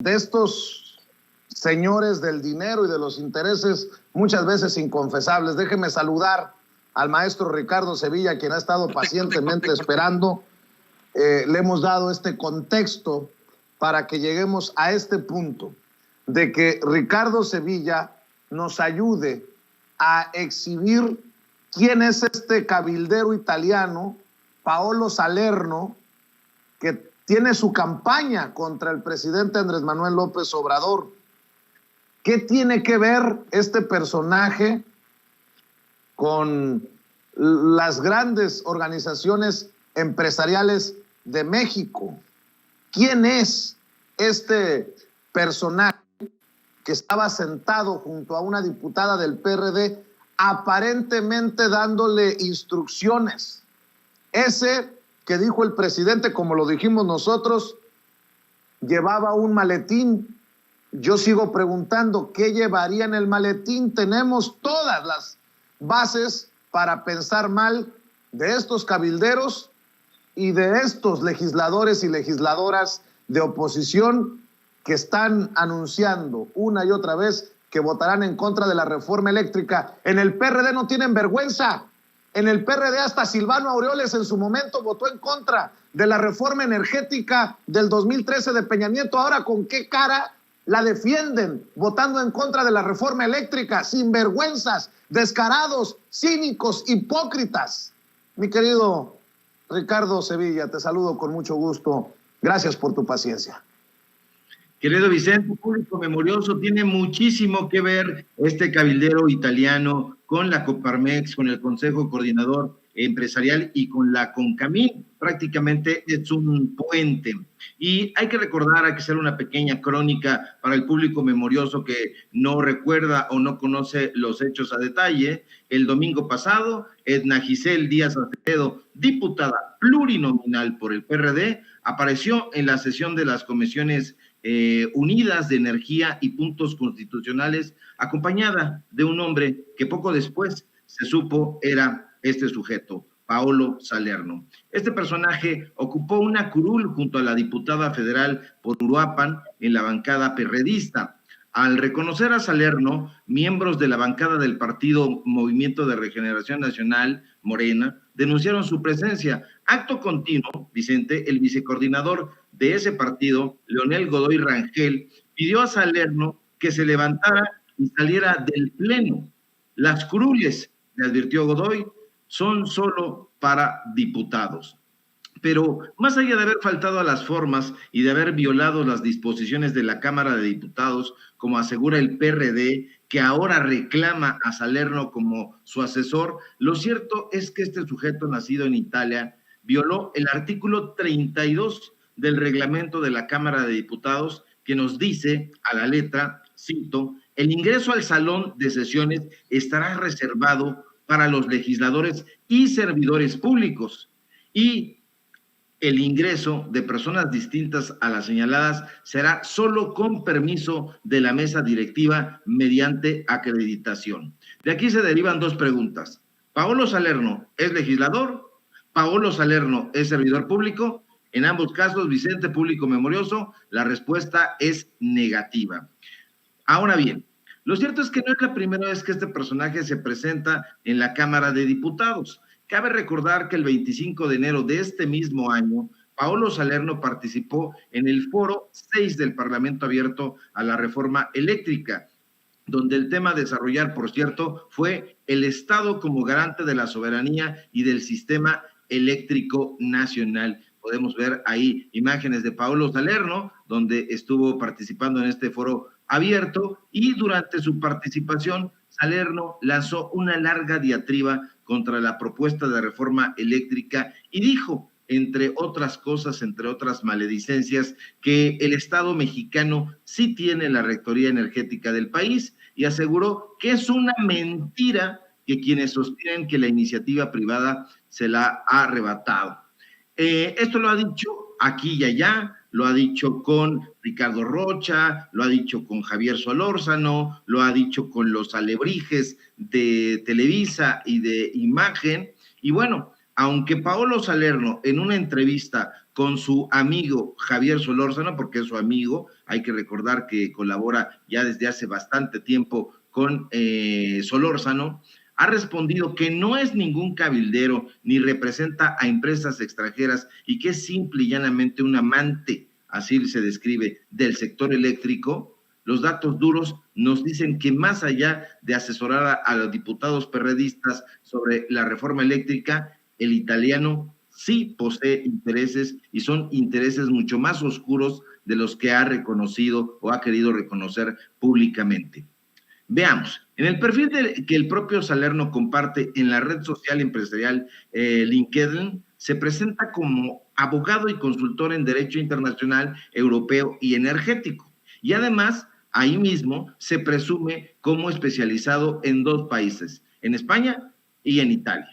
de estos señores del dinero y de los intereses muchas veces inconfesables. Déjeme saludar al maestro Ricardo Sevilla, quien ha estado pacientemente esperando. Le hemos dado este contexto para que lleguemos a este punto de que Ricardo Sevilla nos ayude a exhibir quién es este cabildero italiano, Paolo Salerno, que tiene su campaña contra el presidente Andrés Manuel López Obrador. ¿Qué tiene que ver este personaje con las grandes organizaciones empresariales de México? ¿Quién es este personaje que estaba sentado junto a una diputada del PRD, aparentemente dándole instrucciones? Ese que dijo el presidente, como lo dijimos nosotros, llevaba un maletín. Yo sigo preguntando, ¿qué llevaría en el maletín? Tenemos todas las bases para pensar mal de estos cabilderos y de estos legisladores y legisladoras de oposición que están anunciando una y otra vez que votarán en contra de la reforma eléctrica. En el PRD no tienen vergüenza. En el PRD hasta Silvano Aureoles en su momento votó en contra de la reforma energética del 2013 de Peña Nieto. Ahora, ¿con qué cara la defienden votando en contra de la reforma eléctrica? Sinvergüenzas, descarados, cínicos, hipócritas. Mi querido Ricardo Sevilla, te saludo con mucho gusto. Gracias por tu paciencia. Querido Vicente, público memorioso, tiene muchísimo que ver este cabildero italiano con la Coparmex, con el Consejo Coordinador Empresarial y con la CONCAMIN. Prácticamente es un puente. Y hay que recordar, hay que hacer una pequeña crónica para el público memorioso que no recuerda o no conoce los hechos a detalle. El domingo pasado, Edna Giselle Díaz Acevedo, diputada plurinominal por el PRD, apareció en la sesión de las comisiones unidas de energía y puntos constitucionales, acompañada de un hombre que poco después se supo era este sujeto, Paolo Salerno. Este personaje ocupó una curul junto a la diputada federal por Uruapan en la bancada perredista. Al reconocer a Salerno, miembros de la bancada del partido Movimiento de Regeneración Nacional, Morena, denunciaron su presencia. Acto continuo, Vicente, el vicecoordinador de ese partido, Leonel Godoy Rangel, pidió a Salerno que se levantara y saliera del pleno. Las curules, le advirtió Godoy, son solo para diputados. Pero más allá de haber faltado a las formas y de haber violado las disposiciones de la Cámara de Diputados, como asegura el PRD, que ahora reclama a Salerno como su asesor, lo cierto es que este sujeto nacido en Italia violó el artículo 32 del reglamento de la Cámara de Diputados, que nos dice a la letra, cito, el ingreso al salón de sesiones estará reservado para los legisladores y servidores públicos, y el ingreso de personas distintas a las señaladas será solo con permiso de la mesa directiva mediante acreditación. De aquí se derivan dos preguntas. ¿Paolo Salerno es legislador? ¿Paolo Salerno es servidor público? En ambos casos, Vicente, público memorioso, la respuesta es negativa. Ahora bien, lo cierto es que no es la primera vez que este personaje se presenta en la Cámara de Diputados. Cabe recordar que el 25 de enero de este mismo año, Paolo Salerno participó en el Foro 6 del Parlamento Abierto a la Reforma Eléctrica, donde el tema a desarrollar, por cierto, fue el Estado como garante de la soberanía y del sistema eléctrico nacional. Podemos ver ahí imágenes de Paolo Salerno, donde estuvo participando en este foro abierto, y durante su participación, Salerno lanzó una larga diatriba contra la propuesta de reforma eléctrica y dijo, entre otras cosas, entre otras maledicencias, que el Estado mexicano sí tiene la rectoría energética del país y aseguró que es una mentira que quienes sostienen que la iniciativa privada se la ha arrebatado. Esto lo ha dicho aquí y allá, lo ha dicho con Ricardo Rocha, lo ha dicho con Javier Solórzano, lo ha dicho con los alebrijes de Televisa y de Imagen. Y bueno, aunque Paolo Salerno en una entrevista con su amigo Javier Solórzano, porque es su amigo, hay que recordar que colabora ya desde hace bastante tiempo con Solórzano, ha respondido que no es ningún cabildero ni representa a empresas extranjeras y que es simple y llanamente un amante, así se describe, del sector eléctrico. Los datos duros nos dicen que más allá de asesorar a los diputados perredistas sobre la reforma eléctrica, el italiano sí posee intereses y son intereses mucho más oscuros de los que ha reconocido o ha querido reconocer públicamente. Veamos, en el perfil que el propio Salerno comparte en la red social empresarial LinkedIn, se presenta como abogado y consultor en Derecho Internacional, Europeo y Energético. Y además, ahí mismo se presume como especializado en 2 países, en España y en Italia.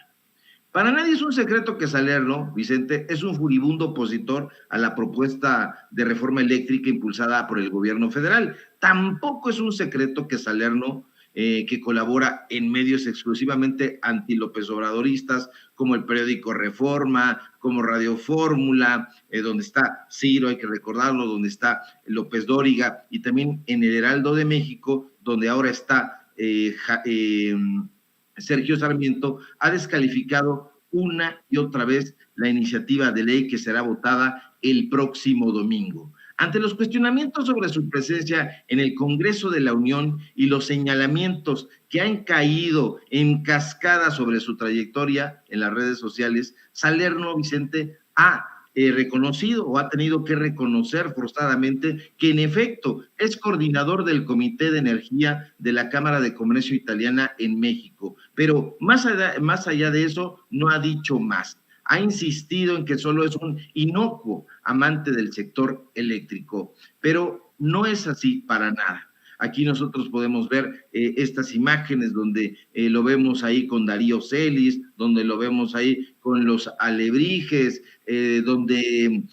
Para nadie es un secreto que Salerno, Vicente, es un furibundo opositor a la propuesta de reforma eléctrica impulsada por el gobierno federal. Tampoco es un secreto que Salerno, que colabora en medios exclusivamente anti-López Obradoristas, como el periódico Reforma, como Radio Fórmula, donde está Ciro, hay que recordarlo, donde está López Dóriga, y también en el Heraldo de México, donde ahora está Sergio Sarmiento, ha descalificado una y otra vez la iniciativa de ley que será votada el próximo domingo. Ante los cuestionamientos sobre su presencia en el Congreso de la Unión y los señalamientos que han caído en cascada sobre su trayectoria en las redes sociales, Salerno, Vicente, ha reconocido o ha tenido que reconocer forzadamente que en efecto es coordinador del Comité de Energía de la Cámara de Comercio Italiana en México, pero más allá de eso no ha dicho más. Ha insistido en que solo es un inocuo amante del sector eléctrico, pero no es así para nada. Aquí nosotros podemos ver estas imágenes donde lo vemos ahí con Darío Celis, donde lo vemos ahí con los alebrijes, donde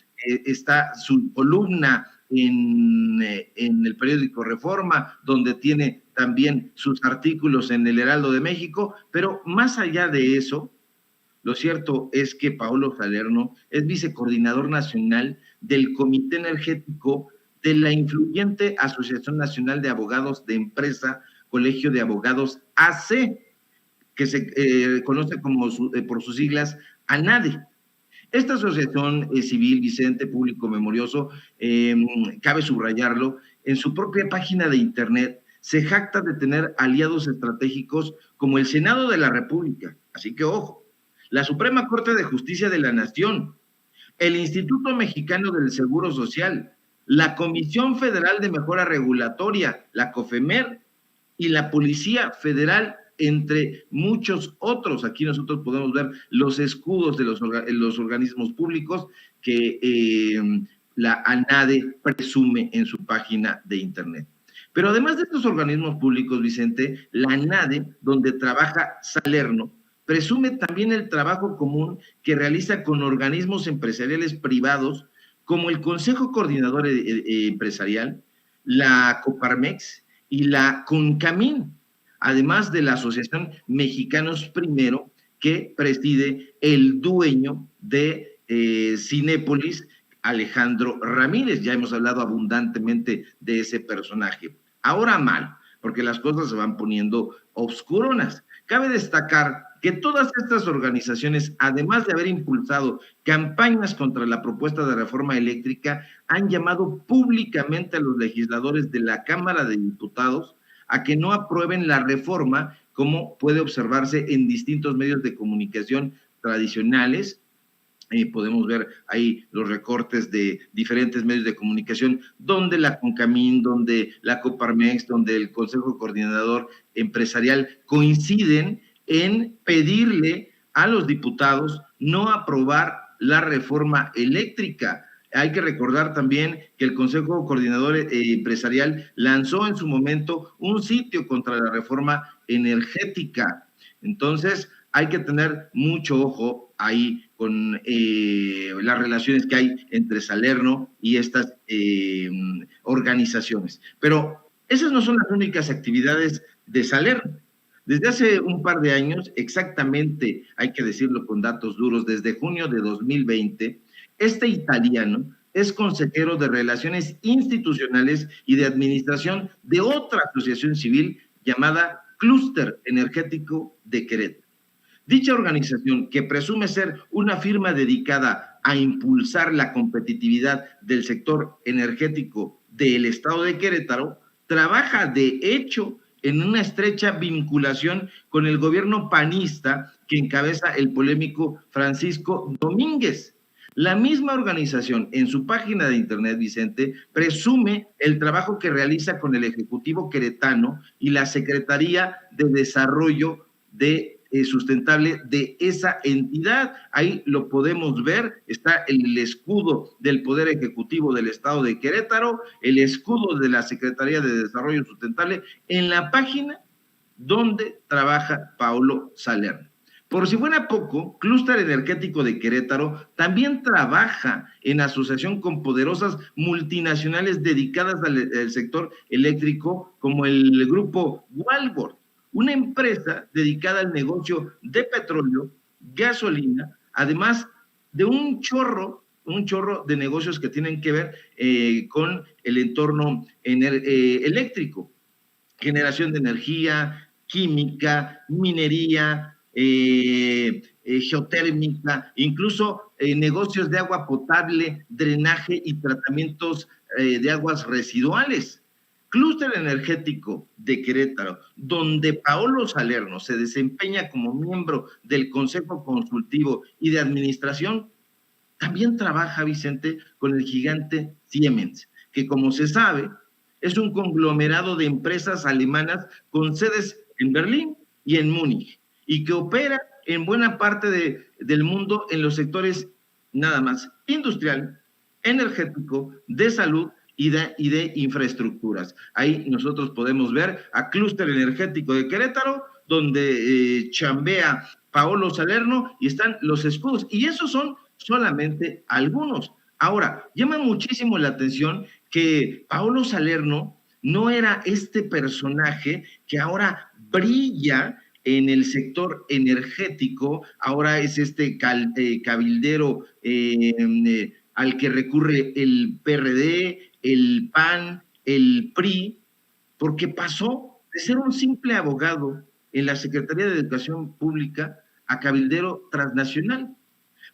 está su columna en el periódico Reforma, donde tiene también sus artículos en el Heraldo de México, pero más allá de eso, lo cierto es que Paolo Salerno es vicecoordinador nacional del Comité Energético de la influyente Asociación Nacional de Abogados de Empresa, Colegio de Abogados AC, que se conoce como por sus siglas ANADE. Esta asociación civil, Vicente, público memorioso, cabe subrayarlo, en su propia página de internet se jacta de tener aliados estratégicos como el Senado de la República, así que ojo, la Suprema Corte de Justicia de la Nación, el Instituto Mexicano del Seguro Social, la Comisión Federal de Mejora Regulatoria, la COFEMER, y la Policía Federal, entre muchos otros. Aquí nosotros podemos ver los escudos de los organismos públicos que la ANADE presume en su página de internet. Pero además de estos organismos públicos, Vicente, la ANADE, donde trabaja Salerno, presume también el trabajo común que realiza con organismos empresariales privados como el Consejo Coordinador Empresarial, la Coparmex y la CONCAMIN, además de la Asociación Mexicanos Primero, que preside el dueño de Cinépolis, Alejandro Ramírez. Ya hemos hablado abundantemente de ese personaje. Ahora mal, porque las cosas se van poniendo oscuronas. Cabe destacar que todas estas organizaciones, además de haber impulsado campañas contra la propuesta de reforma eléctrica, han llamado públicamente a los legisladores de la Cámara de Diputados a que no aprueben la reforma, como puede observarse en distintos medios de comunicación tradicionales. Podemos ver ahí los recortes de diferentes medios de comunicación, donde la CONCAMIN, donde la Coparmex, donde el Consejo Coordinador Empresarial coinciden en pedirle a los diputados no aprobar la reforma eléctrica. Hay que recordar también que el Consejo Coordinador Empresarial lanzó en su momento un sitio contra la reforma energética. Entonces, hay que tener mucho ojo ahí con las relaciones que hay entre Salerno y estas organizaciones. Pero esas no son las únicas actividades de Salerno. Desde hace un par de años, exactamente, hay que decirlo con datos duros, desde junio de 2020, Este italiano es consejero de Relaciones Institucionales y de Administración de otra asociación civil llamada Clúster Energético de Querétaro. Dicha organización, que presume ser una firma dedicada a impulsar la competitividad del sector energético del estado de Querétaro, trabaja de hecho en una estrecha vinculación con el gobierno panista que encabeza el polémico Francisco Domínguez. La misma organización, en su página de internet, Vicente, presume el trabajo que realiza con el Ejecutivo queretano y la Secretaría de Desarrollo Sustentable de esa entidad. Ahí lo podemos ver, está el escudo del Poder Ejecutivo del Estado de Querétaro, el escudo de la Secretaría de Desarrollo Sustentable, en la página donde trabaja Paolo Salerno. Por si fuera poco, Clúster Energético de Querétaro también trabaja en asociación con poderosas multinacionales dedicadas al sector eléctrico, como el grupo Walmart, una empresa dedicada al negocio de petróleo, gasolina, además de un chorro de negocios que tienen que ver con el entorno eléctrico, generación de energía, química, minería, geotérmica, incluso negocios de agua potable, drenaje y tratamientos de aguas residuales. Clúster Energético de Querétaro, donde Paolo Salerno se desempeña como miembro del Consejo Consultivo y de Administración, también trabaja, Vicente, con el gigante Siemens, que, como se sabe, es un conglomerado de empresas alemanas con sedes en Berlín y en Múnich, y que opera en buena parte del mundo en los sectores nada más industrial, energético, de salud y de infraestructuras. Ahí nosotros podemos ver a Clúster Energético de Querétaro, donde chambea Paolo Salerno, y están los escudos, y esos son solamente algunos. Ahora, llama muchísimo la atención que Paolo Salerno no era este personaje que ahora brilla en el sector energético, ahora es este cabildero al que recurre el PRD, el PAN, el PRI, porque pasó de ser un simple abogado en la Secretaría de Educación Pública a cabildero transnacional.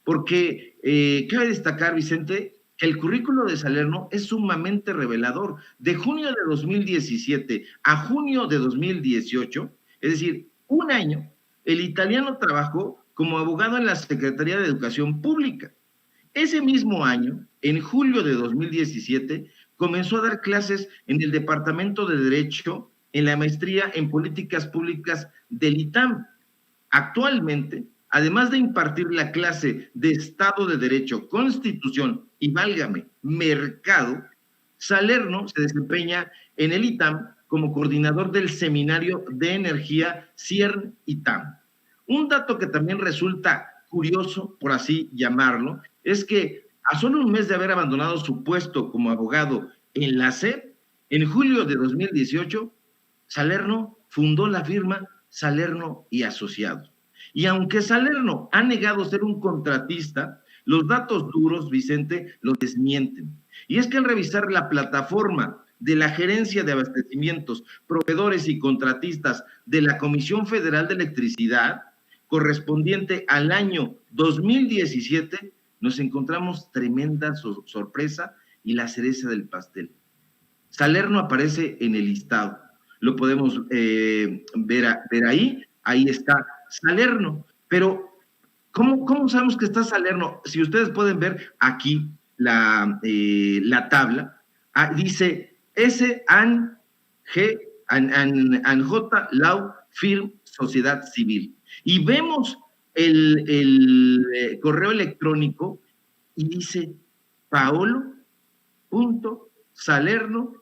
Porque cabe destacar, Vicente, que el currículo de Salerno es sumamente revelador. De junio de 2017 a junio de 2018, es decir, un año, el italiano trabajó como abogado en la Secretaría de Educación Pública. Ese mismo año, en julio de 2017, comenzó a dar clases en el Departamento de Derecho en la maestría en Políticas Públicas del ITAM. Actualmente, además de impartir la clase de Estado de Derecho, Constitución y, válgame, Mercado, Salerno se desempeña en el ITAM como coordinador del Seminario de Energía CIERN-ITAM. Un dato que también resulta curioso, por así llamarlo, es que a solo un mes de haber abandonado su puesto como abogado en la SEP, en julio de 2018, Salerno fundó la firma Salerno y Asociados. Y aunque Salerno ha negado ser un contratista, los datos duros, Vicente, lo desmienten. Y es que al revisar la plataforma de la Gerencia de Abastecimientos, Proveedores y Contratistas de la Comisión Federal de Electricidad, correspondiente al año 2017, nos encontramos tremenda sorpresa y la cereza del pastel. Salerno aparece en el listado. Lo podemos ver ahí. Ahí está Salerno. Pero, ¿cómo sabemos que está Salerno? Si ustedes pueden ver aquí la tabla, dice S-AN G J Law Firm Sociedad Civil. Y vemos el correo electrónico y dice Paolo.Salerno,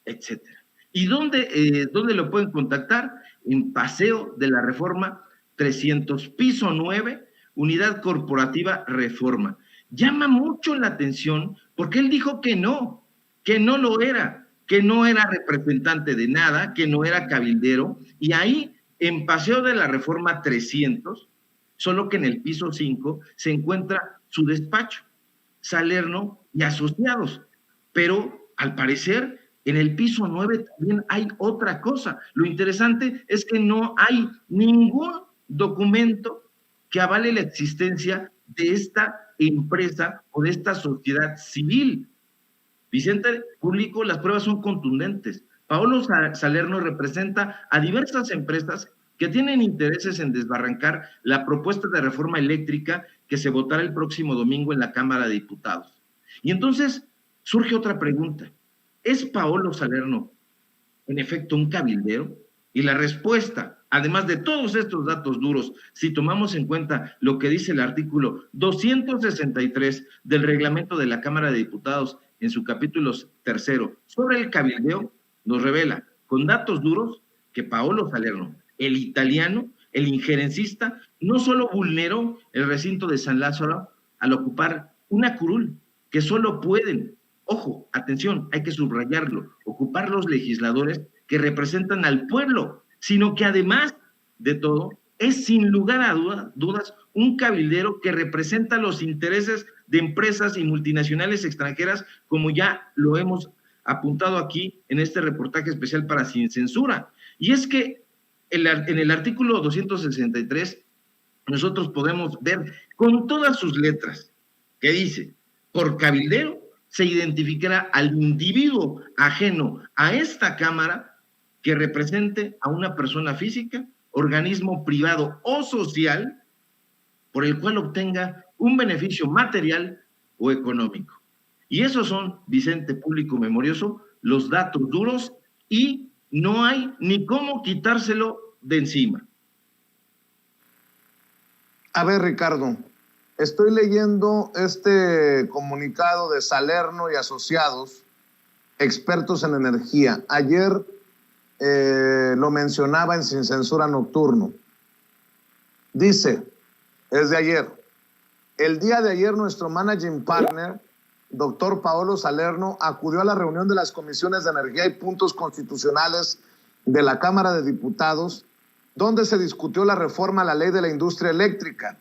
etcétera. ¿Y dónde lo pueden contactar? En Paseo de la Reforma 300, piso 9, Unidad Corporativa Reforma. Llama mucho la atención porque él dijo que no lo era, que no era representante de nada, que no era cabildero, y ahí en Paseo de la Reforma 300, solo que en el piso 5 se encuentra su despacho. Salerno y asociados. Pero al parecer en el piso 9 también hay otra cosa. Lo interesante es que no hay ningún documento que avale la existencia de esta empresa o de esta sociedad civil. Vicente Público, las pruebas son contundentes. Paolo Salerno representa a diversas empresas que tienen intereses en desbarrancar la propuesta de reforma eléctrica que se votará el próximo domingo en la Cámara de Diputados. Y entonces surge otra pregunta. ¿Es Paolo Salerno, en efecto, un cabildero? Y la respuesta, además de todos estos datos duros, si tomamos en cuenta lo que dice el artículo 263 del reglamento de la Cámara de Diputados en su capítulo 3 sobre el cabildeo, nos revela con datos duros que Paolo Salerno, el italiano, el injerencista, no solo vulneró el recinto de San Lázaro al ocupar una curul que solo pueden, ojo, atención, hay que subrayarlo, ocupar los legisladores que representan al pueblo, sino que además de todo, es sin lugar a dudas un cabildero que representa los intereses de empresas y multinacionales extranjeras, como ya lo hemos apuntado aquí en este reportaje especial para Sin Censura. Y es que en el artículo 263 nosotros podemos ver con todas sus letras que dice, por cabildero se identificará al individuo ajeno a esta Cámara que represente a una persona física, organismo privado o social, por el cual obtenga un beneficio material o económico. Y esos son, Vicente Público Memorioso, los datos duros y no hay ni cómo quitárselo de encima. A ver, Ricardo, estoy leyendo este comunicado de Salerno y Asociados, expertos en energía. Ayer lo mencionaba en Sin Censura Nocturno. Dice, es de ayer, el día de ayer nuestro managing partner, doctor Paolo Salerno, acudió a la reunión de las comisiones de energía y puntos constitucionales de la Cámara de Diputados, donde se discutió la reforma a la ley de la industria eléctrica.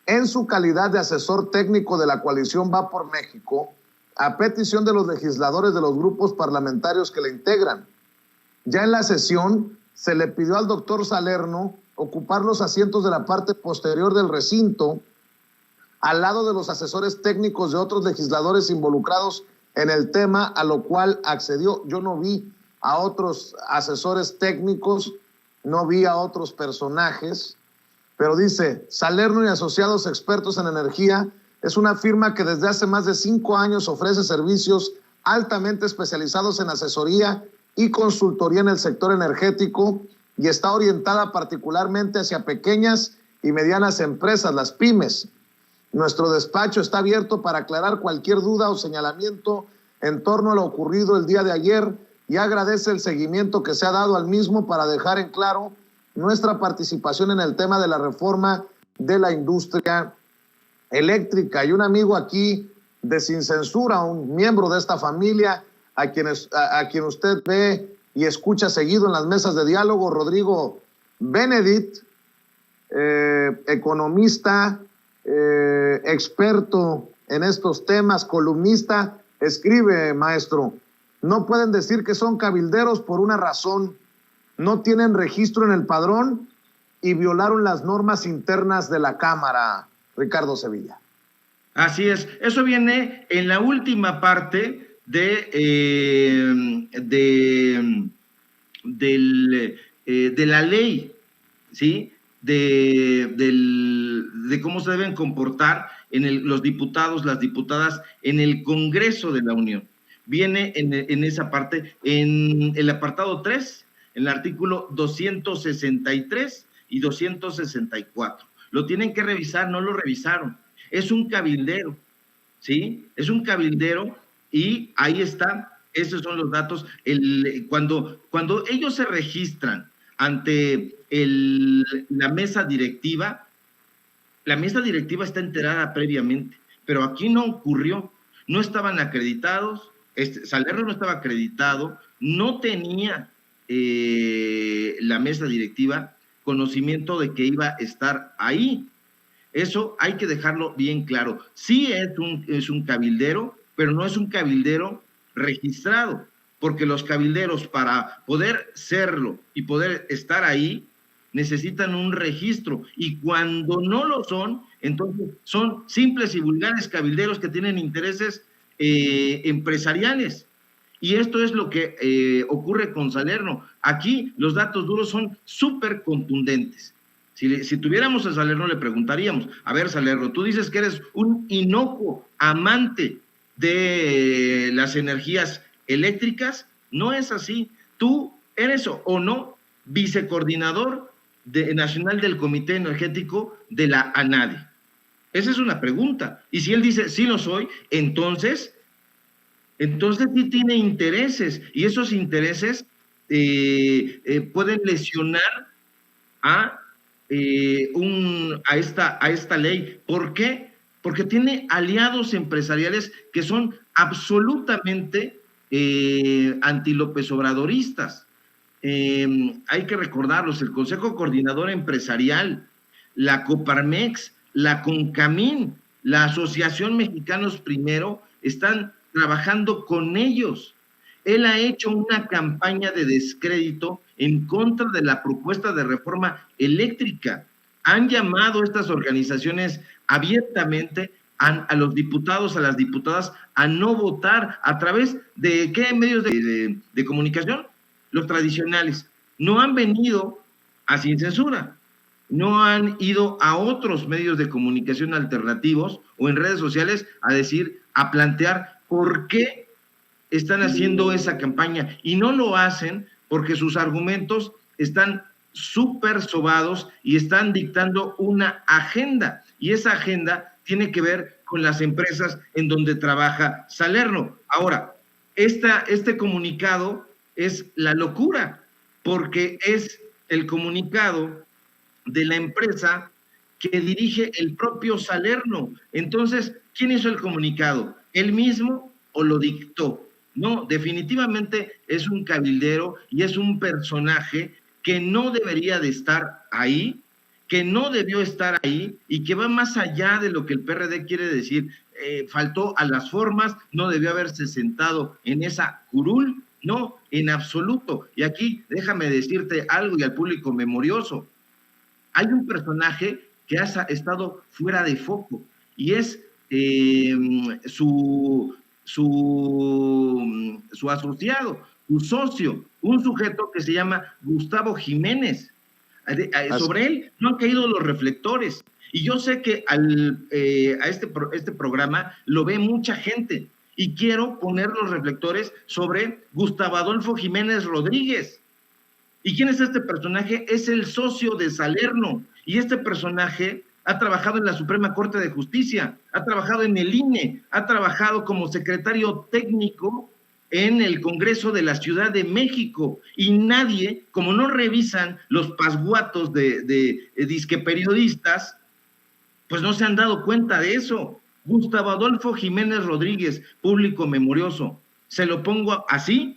En su calidad de asesor técnico de la coalición Va por México, a petición de los legisladores de los grupos parlamentarios que la integran. Ya en la sesión se le pidió al doctor Salerno ocupar los asientos de la parte posterior del recinto, al lado de los asesores técnicos de otros legisladores involucrados en el tema, a lo cual accedió. Yo no vi a otros asesores técnicos, no vi a otros personajes, pero dice, Salerno y Asociados Expertos en Energía es una firma que desde hace más de 5 años ofrece servicios altamente especializados en asesoría y consultoría en el sector energético y está orientada particularmente hacia pequeñas y medianas empresas, las pymes. Nuestro despacho está abierto para aclarar cualquier duda o señalamiento en torno a lo ocurrido el día de ayer y agradece el seguimiento que se ha dado al mismo para dejar en claro nuestra participación en el tema de la reforma de la industria eléctrica. Y un amigo aquí de Sin Censura, un miembro de esta familia, a quien usted ve y escucha seguido en las mesas de diálogo, Rodrigo Benedict, economista, experto en estos temas, columnista, escribe, maestro, no pueden decir que son cabilderos por una razón, no tienen registro en el padrón y violaron las normas internas de la Cámara, Ricardo Sevilla. Así es, eso viene en la última parte de la ley, ¿sí? De cómo se deben comportar los diputados, las diputadas en el Congreso de la Unión. Viene en esa parte, en el apartado 3, en el artículo 263 y 264. Lo tienen que revisar, no lo revisaron. Es un cabildero, ¿sí? Es un cabildero y ahí está, esos son los datos. Cuando ellos se registran ante la mesa directiva está enterada previamente, pero aquí no ocurrió, no estaban acreditados, Salerno no estaba acreditado, no tenía la mesa directiva conocimiento de que iba a estar ahí. Eso hay que dejarlo bien claro. Sí es un cabildero, pero no es un cabildero registrado, porque los cabilderos, para poder serlo y poder estar ahí, necesitan un registro, y cuando no lo son, entonces son simples y vulgares cabilderos que tienen intereses empresariales. Y esto es lo que ocurre con Salerno. Aquí los datos duros son súper contundentes. Si tuviéramos a Salerno, le preguntaríamos: a ver, Salerno, tú dices que eres un inocuo amante de las energías eléctricas. No es así. Tú eres o no vicecoordinador nacional del Comité Energético de la ANADE. Esa es una pregunta. Y si él dice sí lo soy, entonces sí tiene intereses, y esos intereses pueden lesionar a, a esta ley. ¿Por qué? Porque tiene aliados empresariales que son absolutamente anti-López Obradoristas. Hay que recordarlos: el Consejo Coordinador Empresarial, la Coparmex, la CONCAMIN, la Asociación Mexicanos Primero, están trabajando con ellos. Él ha hecho una campaña de descrédito en contra de la propuesta de reforma eléctrica. Han llamado a estas organizaciones abiertamente a los diputados, a las diputadas, a no votar. ¿A través de qué medios de comunicación? Los tradicionales. No han venido a Sin Censura, no han ido a otros medios de comunicación alternativos o en redes sociales a decir, a plantear por qué están haciendo esa campaña, y no lo hacen porque sus argumentos están súper sobados y están dictando una agenda, y esa agenda tiene que ver con las empresas en donde trabaja Salerno. Ahora, este comunicado es la locura, porque es el comunicado de la empresa que dirige el propio Salerno. Entonces, ¿quién hizo el comunicado? ¿Él mismo o lo dictó? No, definitivamente es un cabildero y es un personaje que no debería de estar ahí, que no debió estar ahí, y que va más allá de lo que el PRD quiere decir. Faltó a las formas, no debió haberse sentado en esa curul, no, en absoluto. Y aquí déjame decirte algo, y al público memorioso: hay un personaje que ha estado fuera de foco, y es su asociado, su socio, un sujeto que se llama Gustavo Jiménez. Sobre él no han caído los reflectores, y yo sé que a este programa lo ve mucha gente, y quiero poner los reflectores sobre Gustavo Adolfo Jiménez Rodríguez. ¿Y quién es este personaje? Es el socio de Salerno, y este personaje ha trabajado en la Suprema Corte de Justicia, ha trabajado en el INE, ha trabajado como secretario técnico en el Congreso de la Ciudad de México, y nadie, como no revisan los pasguatos de disque periodistas, pues no se han dado cuenta de eso. Gustavo Adolfo Jiménez Rodríguez, público memorioso, se lo pongo así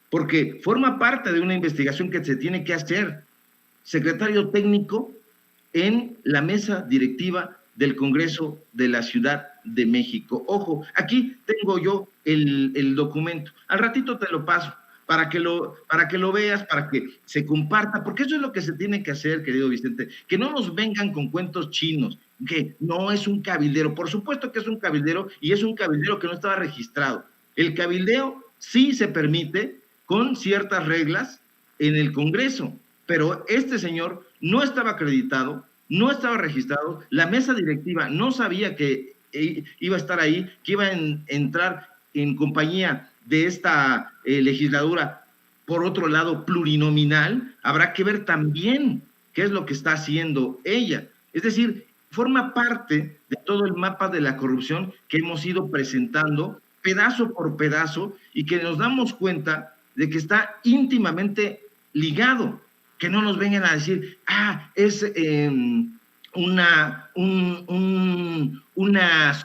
porque forma parte de una investigación que se tiene que hacer. Secretario técnico en la mesa directiva del Congreso de la Ciudad de México. Ojo, aquí tengo yo el documento. Al ratito te lo paso para que lo veas, para que se comparta, porque eso es lo que se tiene que hacer, querido Vicente. Que no nos vengan con cuentos chinos, que no es un cabildero. Por supuesto que es un cabildero, y es un cabildero que no estaba registrado. El cabildeo sí se permite con ciertas reglas en el Congreso, pero este señor no estaba acreditado, no estaba registrado, la mesa directiva no sabía que iba a estar ahí, que iba a entrar en compañía de esta legislatura, por otro lado, plurinominal. Habrá que ver también qué es lo que está haciendo ella. Es decir, forma parte de todo el mapa de la corrupción que hemos ido presentando pedazo por pedazo, y que nos damos cuenta de que está íntimamente ligado. Que no nos vengan a decir, es una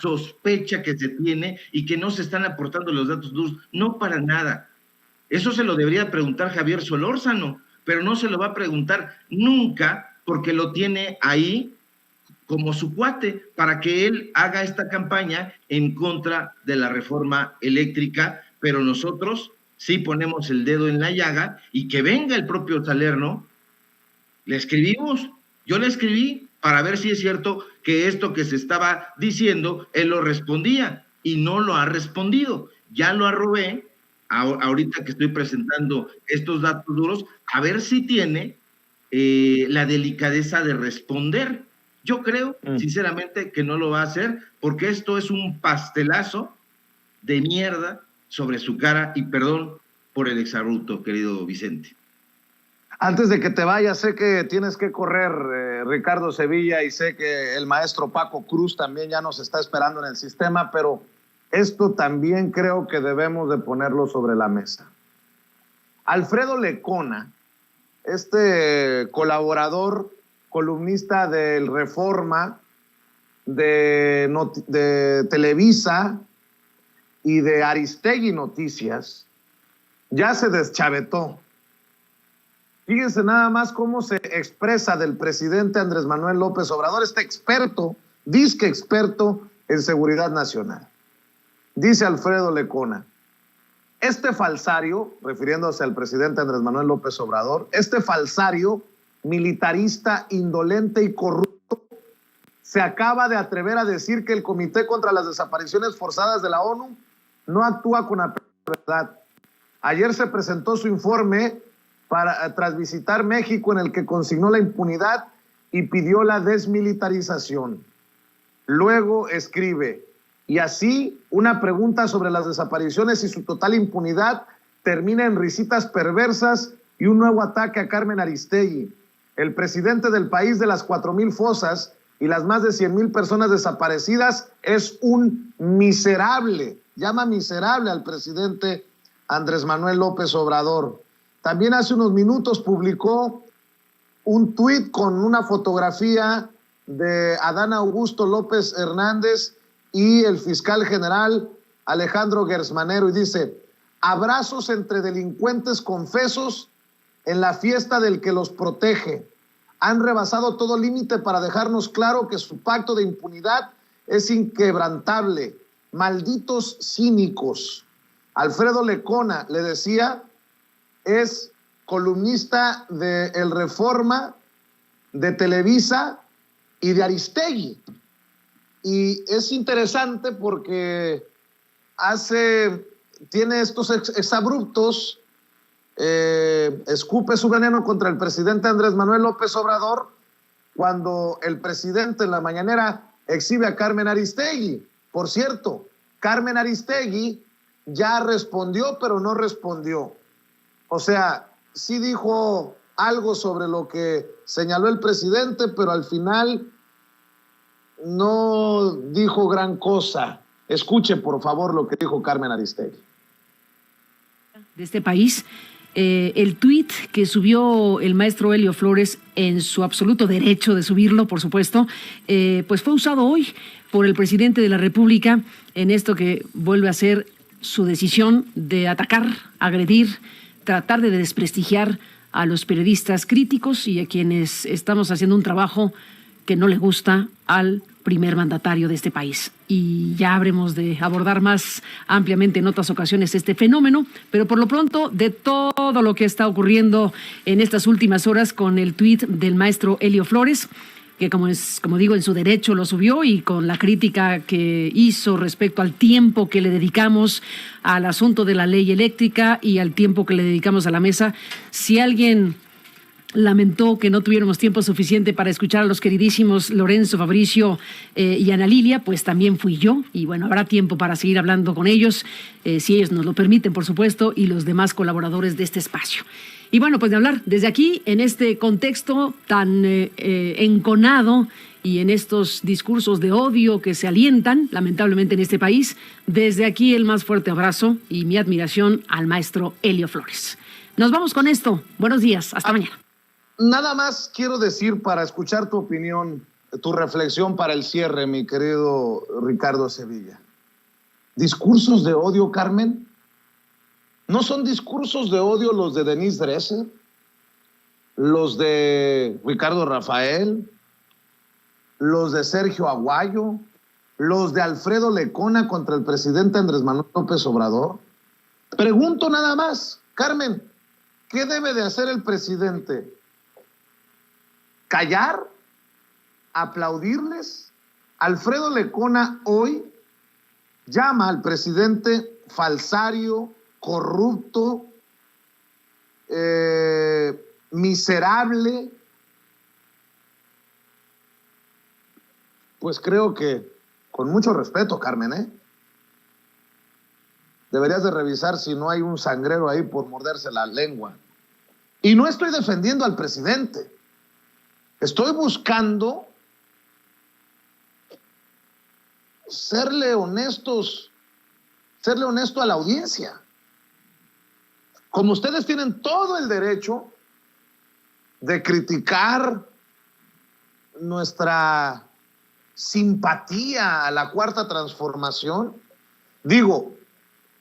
sospecha que se tiene y que no se están aportando los datos duros. No, para nada. Eso se lo debería preguntar Javier Solórzano, pero no se lo va a preguntar nunca, porque lo tiene ahí como su cuate para que él haga esta campaña en contra de la reforma eléctrica, pero nosotros sí ponemos el dedo en la llaga y que venga el propio Salerno. Le escribimos, yo le escribí para ver si es cierto que esto que se estaba diciendo, él lo respondía y no lo ha respondido. Ya lo arrobé, ahorita que estoy presentando estos datos duros, a ver si tiene la delicadeza de responder. Yo creo, sinceramente, que no lo va a hacer, porque esto es un pastelazo de mierda sobre su cara, y perdón por el exabrupto, querido Vicente. Antes de que te vayas, sé que tienes que correr, Ricardo Sevilla, y sé que el maestro Paco Cruz también ya nos está esperando en el sistema, pero esto también creo que debemos de ponerlo sobre la mesa. Alfredo Lecona, este colaborador, columnista del Reforma, de Televisa y de Aristegui Noticias, ya se deschavetó. Fíjense nada más cómo se expresa del presidente Andrés Manuel López Obrador, este experto, disque experto en seguridad nacional. Dice Alfredo Lecona: este falsario, refiriéndose al presidente Andrés Manuel López Obrador, este falsario militarista, indolente y corrupto, se acaba de atrever a decir que el Comité contra las Desapariciones Forzadas de la ONU no actúa con la verdad. Ayer se presentó su informe tras visitar México, en el que consignó la impunidad y pidió la desmilitarización. Luego escribe: y así una pregunta sobre las desapariciones y su total impunidad termina en risitas perversas y un nuevo ataque a Carmen Aristegui, el presidente del país de las 4,000 fosas y las más de 100,000 personas desaparecidas. Es un miserable, llama miserable al presidente Andrés Manuel López Obrador. También hace unos minutos publicó un tuit con una fotografía de Adán Augusto López Hernández y el fiscal general Alejandro Gersmanero, y dice: abrazos entre delincuentes confesos en la fiesta del que los protege. Han rebasado todo límite para dejarnos claro que su pacto de impunidad es inquebrantable. Malditos cínicos. Alfredo Lecona, le decía, es columnista de El Reforma, de Televisa y de Aristegui. Y es interesante porque tiene estos exabruptos, escupe su veneno contra el presidente Andrés Manuel López Obrador, cuando el presidente en la mañanera exhibe a Carmen Aristegui. Por cierto, Carmen Aristegui ya respondió, pero no respondió. O sea, sí dijo algo sobre lo que señaló el presidente, pero al final no dijo gran cosa. Escuche, por favor, lo que dijo Carmen Aristegui. De este país, el tuit que subió el maestro Helio Flores, en su absoluto derecho de subirlo, por supuesto, pues fue usado hoy por el presidente de la República en esto que vuelve a ser su decisión de atacar, agredir, tratar de desprestigiar a los periodistas críticos y a quienes estamos haciendo un trabajo que no le gusta al primer mandatario de este país. Y ya habremos de abordar más ampliamente en otras ocasiones este fenómeno, pero por lo pronto, de todo lo que está ocurriendo en estas últimas horas con el tuit del maestro Helio Flores, que como digo, en su derecho lo subió, y con la crítica que hizo respecto al tiempo que le dedicamos al asunto de la ley eléctrica y al tiempo que le dedicamos a la mesa. Si alguien lamentó que no tuviéramos tiempo suficiente para escuchar a los queridísimos Lorenzo, Fabricio y Ana Lilia, pues también fui yo, y bueno, habrá tiempo para seguir hablando con ellos, si ellos nos lo permiten, por supuesto, y los demás colaboradores de este espacio. Y bueno, pues de hablar desde aquí, en este contexto tan enconado y en estos discursos de odio que se alientan, lamentablemente, en este país, desde aquí el más fuerte abrazo y mi admiración al maestro Helio Flores. Nos vamos con esto. Buenos días. Hasta mañana. Nada más quiero decir, para escuchar tu opinión, tu reflexión para el cierre, mi querido Ricardo Sevilla. ¿Discursos de odio, Carmen? ¿No son discursos de odio los de Denise Dresser? ¿Los de Ricardo Rafael? los de Sergio Aguayo, los de Alfredo Lecona contra el presidente Andrés Manuel López Obrador. Pregunto nada más, Carmen, ¿qué debe de hacer el presidente? ¿Callar? ¿Aplaudirles? Alfredo Lecona hoy llama al presidente falsario, corrupto, miserable. Pues creo que, con mucho respeto, Carmen, deberías de revisar si no hay un sangrero ahí por morderse la lengua. Y no estoy defendiendo al presidente. Estoy buscando serle honesto a la audiencia. Como ustedes tienen todo el derecho de criticar nuestra simpatía a la Cuarta Transformación, digo,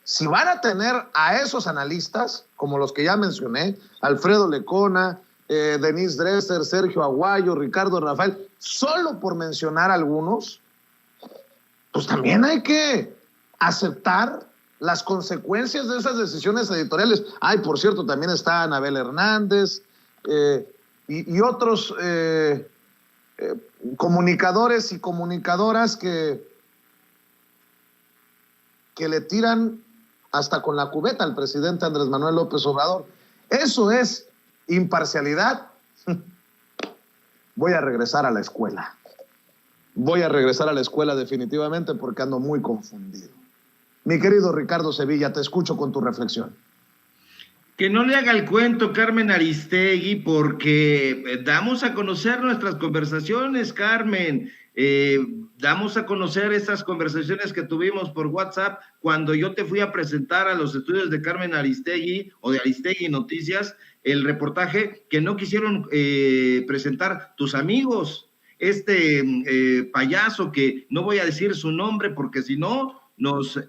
si van a tener a esos analistas, como los que ya mencioné, Alfredo Lecona, Denise Dresser, Sergio Aguayo, Ricardo Rafael, solo por mencionar algunos, pues también hay que aceptar las consecuencias de esas decisiones editoriales. Ay, por cierto, también está Anabel Hernández y otros comunicadores y comunicadoras que le tiran hasta con la cubeta al presidente Andrés Manuel López Obrador. Eso es imparcialidad. Voy a regresar a la escuela. Voy a regresar a la escuela definitivamente porque ando muy confundido. Mi querido Ricardo Sevilla, te escucho con tu reflexión. Que no le haga el cuento Carmen Aristegui, porque damos a conocer nuestras conversaciones, Carmen. Damos a conocer estas conversaciones que tuvimos por WhatsApp cuando yo te fui a presentar a los estudios de Carmen Aristegui o de Aristegui Noticias el reportaje que no quisieron presentar tus amigos. Payaso que no voy a decir su nombre porque si no nos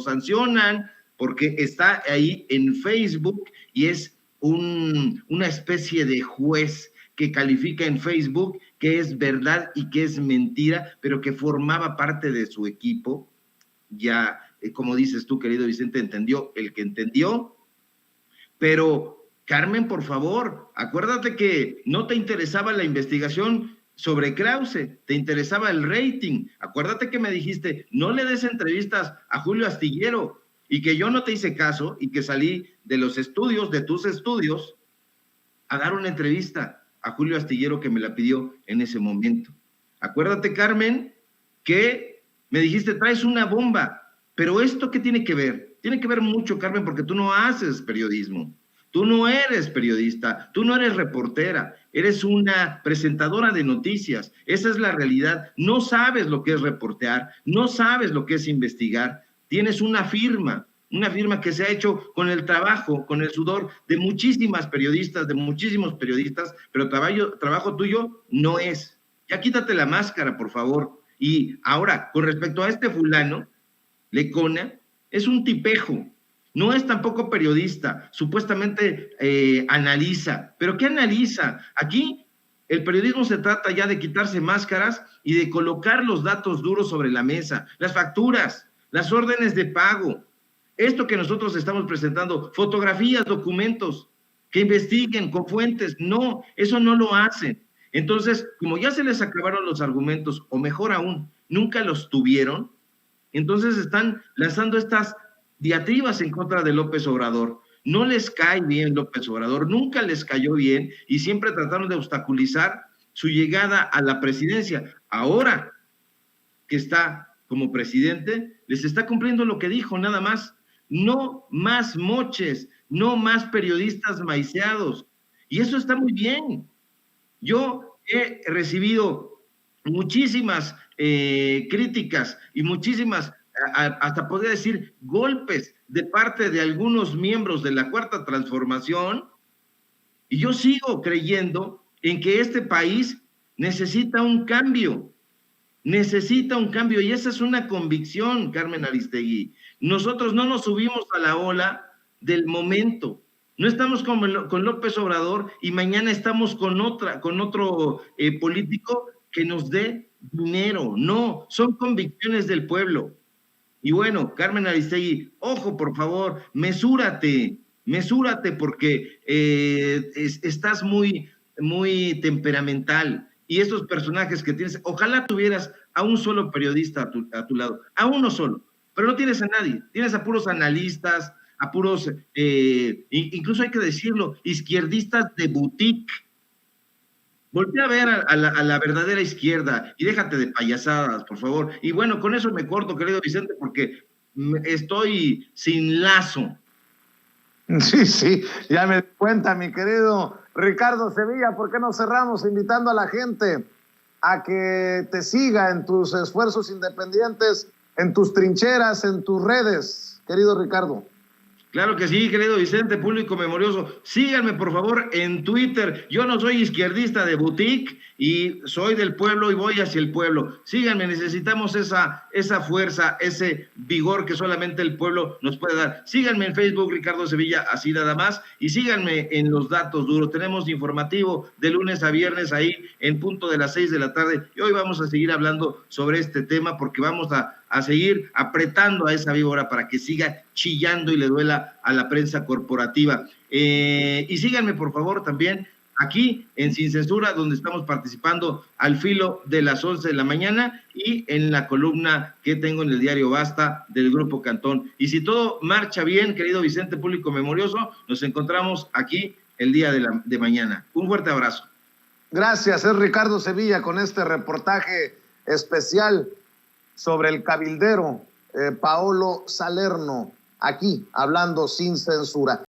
sancionan, porque está ahí en Facebook y es una especie de juez que califica en Facebook que es verdad y que es mentira, pero que formaba parte de su equipo. Ya, como dices tú, querido Vicente, entendió el que entendió, pero Carmen, por favor, acuérdate que no te interesaba la investigación sobre Krause, te interesaba el rating. Acuérdate que me dijiste, no le des entrevistas a Julio Astillero, y que yo no te hice caso y que salí de los estudios, de tus estudios, a dar una entrevista a Julio Astillero que me la pidió en ese momento. Acuérdate, Carmen, que me dijiste, traes una bomba, pero ¿esto qué tiene que ver? Tiene que ver mucho, Carmen, porque tú no haces periodismo. Tú no eres periodista, tú no eres reportera, eres una presentadora de noticias. Esa es la realidad. No sabes lo que es reportear, no sabes lo que es investigar. Tienes una firma que se ha hecho con el trabajo, con el sudor de muchísimos periodistas, pero trabajo tuyo no es. Ya quítate la máscara, por favor. Y ahora, con respecto a este fulano, Lecona, es un tipejo. No es tampoco periodista, supuestamente analiza. ¿Pero qué analiza? Aquí el periodismo se trata ya de quitarse máscaras y de colocar los datos duros sobre la mesa, las facturas, las órdenes de pago. Esto que nosotros estamos presentando, fotografías, documentos, que investiguen con fuentes. No, eso no lo hacen. Entonces, como ya se les acabaron los argumentos, o mejor aún, nunca los tuvieron, entonces están lanzando estas diatribas en contra de López Obrador. No les cae bien López Obrador, nunca les cayó bien y siempre trataron de obstaculizar su llegada a la presidencia. Ahora que está como presidente, les está cumpliendo lo que dijo, nada más. No más moches, no más periodistas maiceados. Y eso está muy bien. Yo he recibido muchísimas críticas y muchísimas, hasta podría decir, golpes de parte de algunos miembros de la Cuarta Transformación, y yo sigo creyendo en que este país necesita un cambio, y esa es una convicción, Carmen Aristegui. Nosotros no nos subimos a la ola del momento, No estamos con López Obrador y mañana estamos con otro político que nos dé dinero. No, son convicciones del pueblo. Y bueno, Carmen Aristegui, ojo, por favor, mesúrate porque estás muy temperamental. Y estos personajes que tienes, ojalá tuvieras a un solo periodista a tu lado, a uno solo, pero no tienes a nadie, tienes a puros analistas, a puros, incluso hay que decirlo, izquierdistas de boutique. Voltea a ver a la verdadera izquierda y déjate de payasadas, por favor. Y bueno, con eso me corto, querido Vicente, porque estoy sin lazo. Sí, ya me di cuenta, mi querido Ricardo Sevilla. ¿Por qué no cerramos invitando a la gente a que te siga en tus esfuerzos independientes, en tus trincheras, en tus redes, querido Ricardo? Claro que sí, querido Vicente, público memorioso. Síganme, por favor, en Twitter. Yo no soy izquierdista de boutique y soy del pueblo y voy hacia el pueblo. Síganme, necesitamos esa fuerza, ese vigor que solamente el pueblo nos puede dar. Síganme en Facebook, Ricardo Sevilla, así nada más. Y síganme en los datos duros. Tenemos informativo de lunes a viernes ahí en punto de las 6 de la tarde. Y hoy vamos a seguir hablando sobre este tema porque vamos a seguir apretando a esa víbora para que siga chillando y le duela a la prensa corporativa. Y síganme, por favor, también aquí en Sin Censura, donde estamos participando al filo de las 11 de la mañana y en la columna que tengo en el diario Basta del Grupo Cantón. Y si todo marcha bien, querido Vicente, público memorioso, nos encontramos aquí el día de mañana. Un fuerte abrazo. Gracias, es Ricardo Sevilla con este reportaje especial sobre el cabildero Paolo Salerno, aquí hablando sin censura.